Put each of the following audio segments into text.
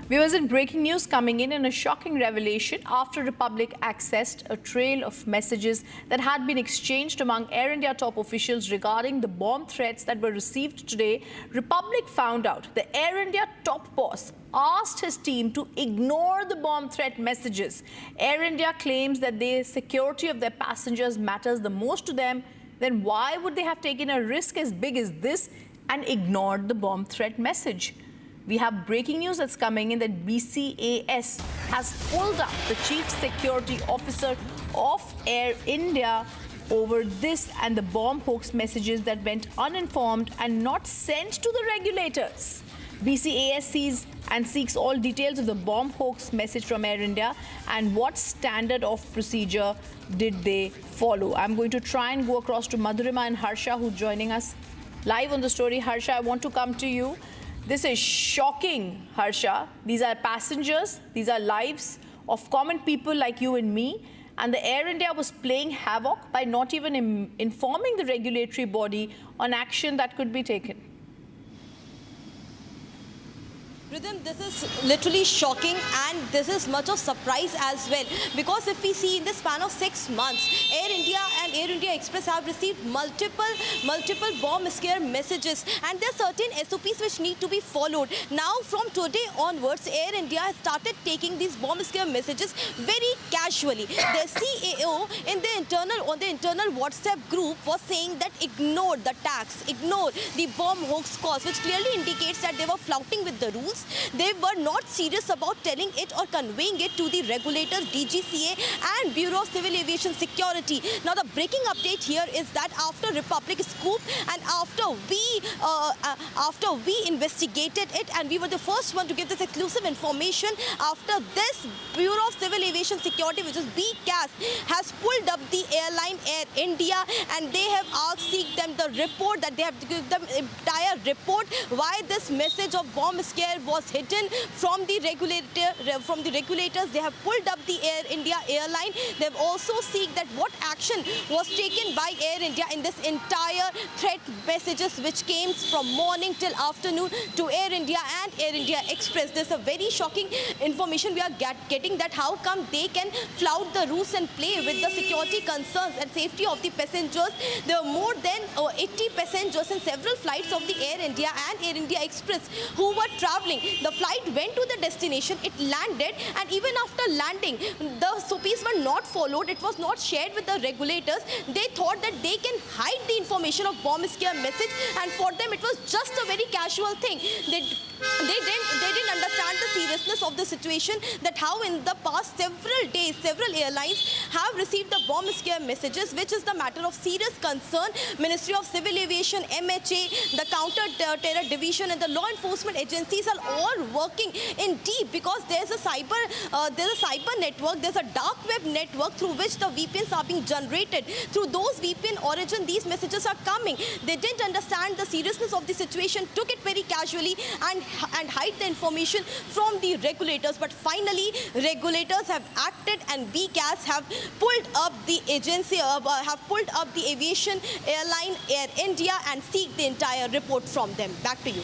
Viewers, in breaking news coming in a shocking revelation after Republic accessed a trail of messages that had been exchanged among Air India top officials regarding the bomb threats that were received today. Republic found out the Air India top boss asked his team to ignore the bomb threat messages. Air India claims that the security of their passengers matters the most to them. Then why would they have taken a risk as big as this and ignored the bomb threat message? We have breaking news that's coming in that BCAS has pulled up the chief security officer of Air India over this and the bomb hoax messages that went uninformed and not sent to the regulators. BCAS sees and seeks all details of the bomb hoax message from Air India and what standard of procedure did they follow. I'm going to try and go across to Madhurima and Harsha, who's joining us live on the story. Harsha, I want to come to you. This is shocking, Harsha. These are passengers, these are lives of common people like you and me. And the Air India was playing havoc by not even informing the regulatory body on action that could be taken. Rhythm, this is literally shocking, and this is much of surprise as well, because if we see in the span of 6 months, Air India and Air India Express have received multiple bomb scare messages, and there are certain SOPs which need to be followed. Now from today onwards, Air India has started taking these bomb scare messages very casually. The CAO on the internal WhatsApp group was saying that ignore the tax, ignore the bomb hoax cause, which clearly indicates that they were flouting with the rules. They were not serious about telling it or conveying it to the regulators, DGCA and Bureau of Civil Aviation Security. Now the breaking update here is that after Republic scoop and after we investigated it, and we were the first one to give this exclusive information, after this Bureau of Civil Aviation Security, which is BCAS, has pulled up the airline Air India, and they have asked them the report, that they have to give them entire report why this message of bomb scare was hidden from the regulators. They have pulled up the Air India airline. They have also seek that what action was taken by Air India in this entire threat messages which came from morning till afternoon to Air India and Air India Express. There's a very shocking information we are getting, that how come they can flout the rules and play with the security concerns and safety of the passengers. There are more than 80 passengers in several flights of the Air India and Air India Express who were traveling. The flight went to the destination, it landed, and even after landing, the SOPs were not followed. It was not shared with the regulators. They thought that they can hide the information of bomb scare message, and for them it was just a very casual thing. They didn't understand the seriousness of the situation, that how in the past several days, several airlines have received the bomb scare messages, which is the matter of serious concern. Ministry of Civil Aviation, MHA, the Counter-Terror Division and the law enforcement agencies are all working in deep, because there's a cyber network, there's a dark web network through which the VPNs are being generated. Through those VPN origin, these messages are coming. They didn't understand the seriousness of the situation, took it very casually and hide the information from the regulators. But finally, regulators have acted, and BCAS have pulled up the agency, have pulled up the aviation airline Air India and seek the entire report from them. Back to you.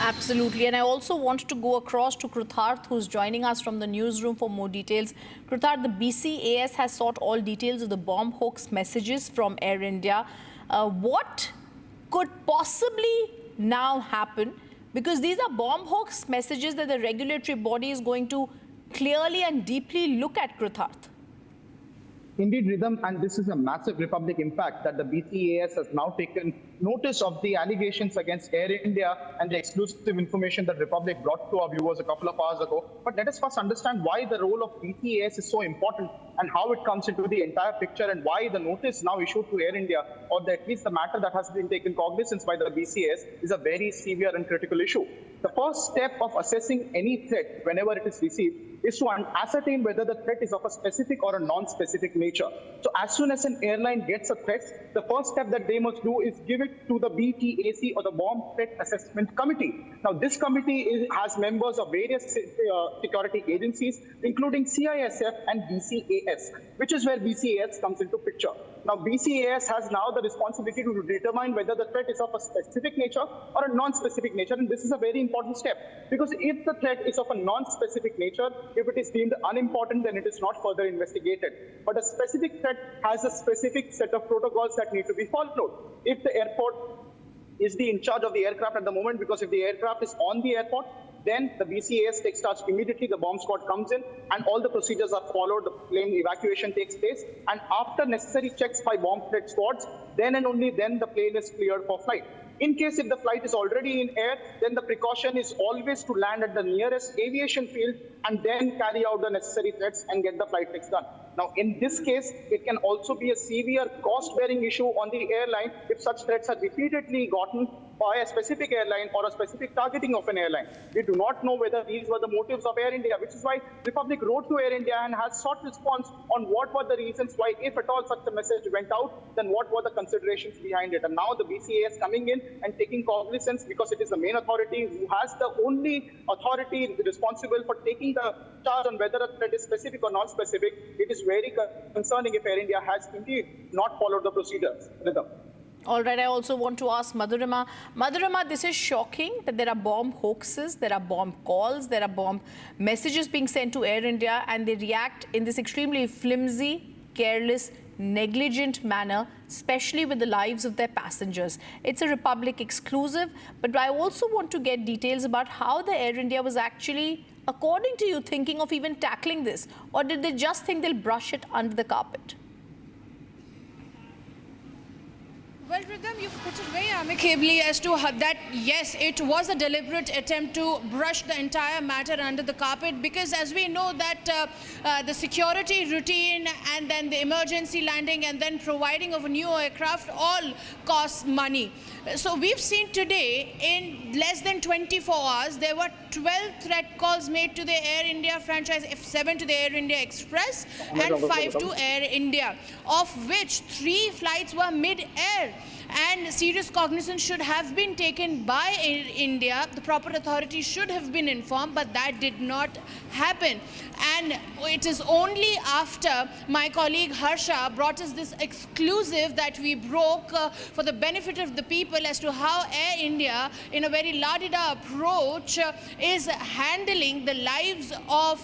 Absolutely. And I also want to go across to Krutharth, who's joining us from the newsroom for more details. Krutharth, the BCAS has sought all details of the bomb hoax messages from Air India. What could possibly now happen? Because these are bomb hoax messages that the regulatory body is going to clearly and deeply look at, Krutharth. Indeed, Rhythm, and this is a massive Republic impact, that the BCAS has now taken notice of the allegations against Air India and the exclusive information that Republic brought to our viewers a couple of hours ago. But let us first understand why the role of BCAS is so important and how it comes into the entire picture, and why the notice now issued to Air India, or at least the matter that has been taken cognizance by the BCAS, is a very severe and critical issue. The first step of assessing any threat whenever it is received is to ascertain whether the threat is of a specific or a non-specific nature. So as soon as an airline gets a threat, the first step that they must do is give it to the BTAC, or the Bomb Threat Assessment Committee. Now this committee has members of various security agencies, including CISF and BCAS, which is where BCAS comes into picture. Now, BCAS has now the responsibility to determine whether the threat is of a specific nature or a non-specific nature, and this is a very important step, because if the threat is of a non-specific nature, if it is deemed unimportant, then it is not further investigated. But a specific threat has a specific set of protocols that need to be followed. If the airport is in charge of the aircraft at the moment, because if the aircraft is on the airport, then the BCAS takes charge immediately, the bomb squad comes in and all the procedures are followed, the plane evacuation takes place, and after necessary checks by bomb threat squads, then and only then the plane is cleared for flight. In case if the flight is already in air, then the precaution is always to land at the nearest aviation field and then carry out the necessary threats and get the flight checks done. Now, in this case, it can also be a severe cost-bearing issue on the airline if such threats are repeatedly gotten by a specific airline or a specific targeting of an airline. We do not know whether these were the motives of Air India, which is why Republic wrote to Air India and has sought response on what were the reasons why, if at all such a message went out, then what were the considerations behind it. And now the BCAS coming in and taking cognizance, because it is the main authority who has the only authority responsible for taking the charge on whether a threat is specific or non-specific. It is very concerning if Air India has indeed not followed the procedures. Rhythm. All right, I also want to ask Madhurima. Madhurima, this is shocking that there are bomb hoaxes, there are bomb calls, there are bomb messages being sent to Air India, and they react in this extremely flimsy, careless, negligent manner, especially with the lives of their passengers. It's a Republic exclusive, but I also want to get details about how the Air India was actually, according to you, thinking of even tackling this, or did they just think they'll brush it under the carpet? Well, Rhythm, you've put it very amicably as to how that, yes, it was a deliberate attempt to brush the entire matter under the carpet, because as we know that the security routine and then the emergency landing and then providing of a new aircraft all costs money. So we've seen today, in less than 24 hours, there were 12 threat calls made to the Air India franchise, 7 to the Air India Express and 5 to Air India, of which 3 flights were mid-air. And serious cognizance should have been taken by Air India. The proper authorities should have been informed, but that did not happen. And it is only after my colleague Harsha brought us this exclusive that we broke for the benefit of the people as to how Air India, in a very la-di-da approach, is handling the lives of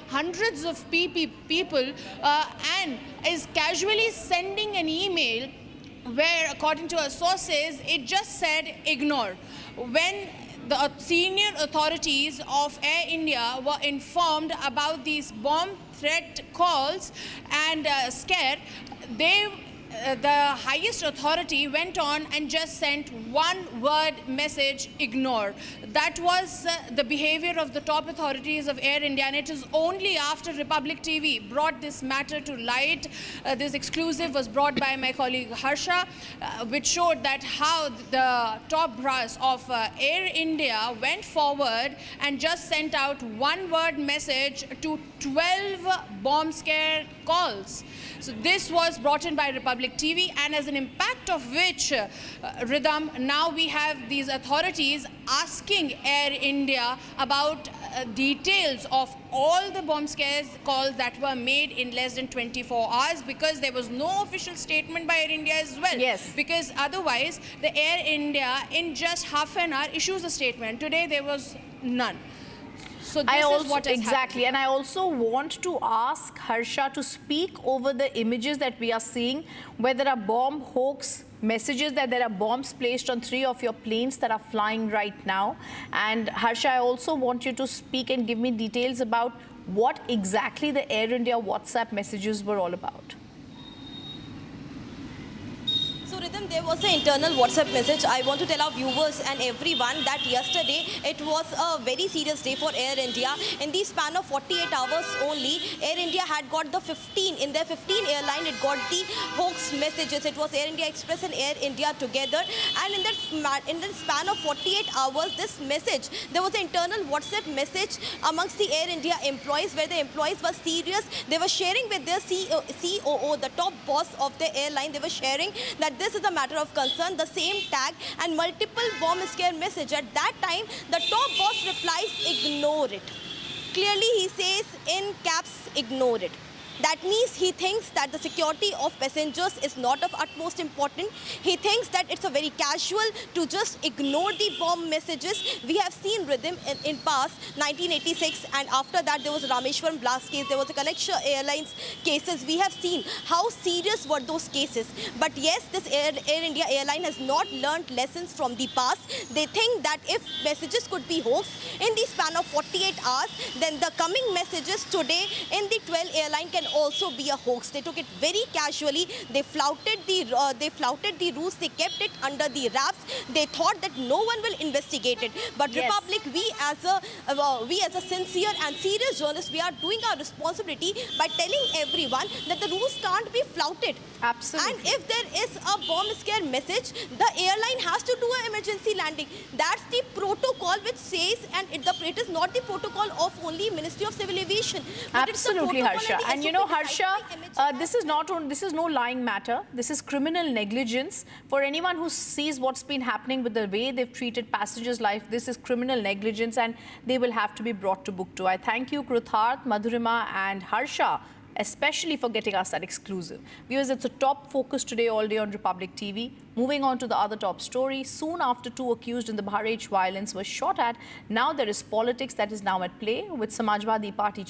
hundreds of people and is casually sending an email where, according to our sources, it just said ignore. When the senior authorities of Air India were informed about these bomb threat calls and scare, the highest authority went on and just sent one word message, ignore. That was the behavior of the top authorities of Air India, and it is only after Republic TV brought this matter to light, this exclusive was brought by my colleague Harsha, which showed that how the top brass of Air India went forward and just sent out one word message to 12 bomb scare calls. So this was brought in by Republic TV, and as an impact of which, Rhythm, now we have these authorities asking Air India about details of all the bomb scares calls that were made in less than 24 hours, because there was no official statement by Air India as well. Yes. Because otherwise, the Air India in just half an hour issues a statement. Today there was none. So this is what has exactly, happened. and I also want to ask Harsha to speak over the images that we are seeing, where there are bomb hoax messages that there are bombs placed on 3 of your planes that are flying right now. And Harsha, I also want you to speak and give me details about what exactly the Air India WhatsApp messages were all about. So Rhythm, there was an internal WhatsApp message. I want to tell our viewers and everyone that yesterday it was a very serious day for Air India. In the span of 48 hours only, Air India had got the 15, in their 15 airline, it got the hoax messages. It was Air India Express and Air India together. And in the span of 48 hours, this message, there was an internal WhatsApp message amongst the Air India employees, where the employees were serious. They were sharing with their COO, the top boss of the airline. They were sharing that this is a matter of concern, the same tag and multiple bomb scare message. At that time, the top boss replies, ignore it. Clearly, he says in caps, ignore it. That means he thinks that the security of passengers is not of utmost importance. He thinks that it's a very casual to just ignore the bomb messages. We have seen rhythm in past 1986, and after that there was Rameshwaram blast case, there was a Connection Airlines cases. We have seen how serious were those cases. But yes, this Air India airline has not learned lessons from the past. They think that if messages could be hoaxed in the span of 48 hours, then the coming messages today in the 12 airline can also be a hoax. They took it very casually. They flouted the rules. They kept it under the wraps. They thought that no one will investigate it. But Yes. Republic, we as a sincere and serious journalist, we are doing our responsibility by telling everyone that the rules can't be flouted. Absolutely. And if there is a bomb scare message, the airline has to do an emergency landing. That's the protocol which says, and it is not the protocol of only Ministry of Civil Aviation. But Absolutely, it's the protocol Harsha. And you know, SOP Harsha, decided by this is no lying matter. This is criminal negligence. For anyone who sees what's been happening with the way they've treated passengers' life, this is criminal negligence, and they will have to be brought to book too. I thank you, Krutharth, Madhurima, and Harsha, especially for getting us that exclusive. Viewers, it's a top focus today all day on Republic TV. Moving on to the other top story, soon after two accused in the Bahrain violence were shot at, now there is politics that is now at play, with Samajwadi Party